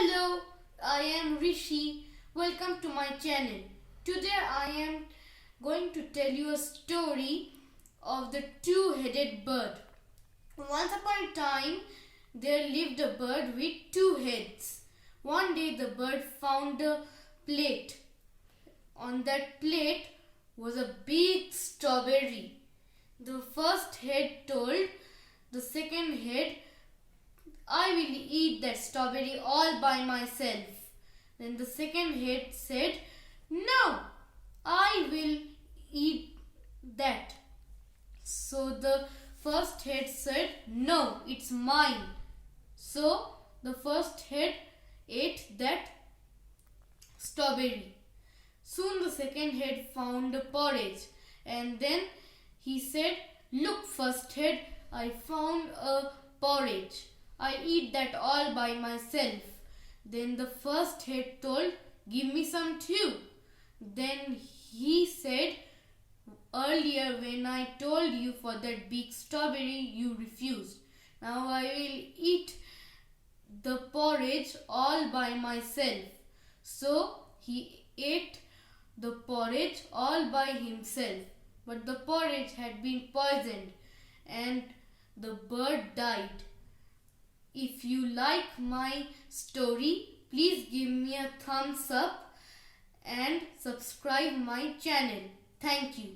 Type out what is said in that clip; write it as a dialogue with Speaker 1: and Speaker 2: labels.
Speaker 1: Hello, I am Rishi. Welcome to my channel. Today I am going to tell you a story of the two-headed bird. Once upon a time, there lived a bird with two heads. One day the bird found a plate. On that plate was a big strawberry. The first head told the second head, I will eat that strawberry all by myself. Then the second head said, no, I will eat that. So the first head said, no, it's mine. So the first head ate that strawberry. Soon the second head found a porridge, and then he said, look, first head, I found a porridge. I eat that all by myself. Then the first head told, give me some too. Then he said, earlier when I told you for that big strawberry, you refused. Now I will eat the porridge all by myself. So he ate the porridge all by himself. But the porridge had been poisoned and the bird died. If you like my story, please give me a thumbs up and subscribe my channel. Thank you.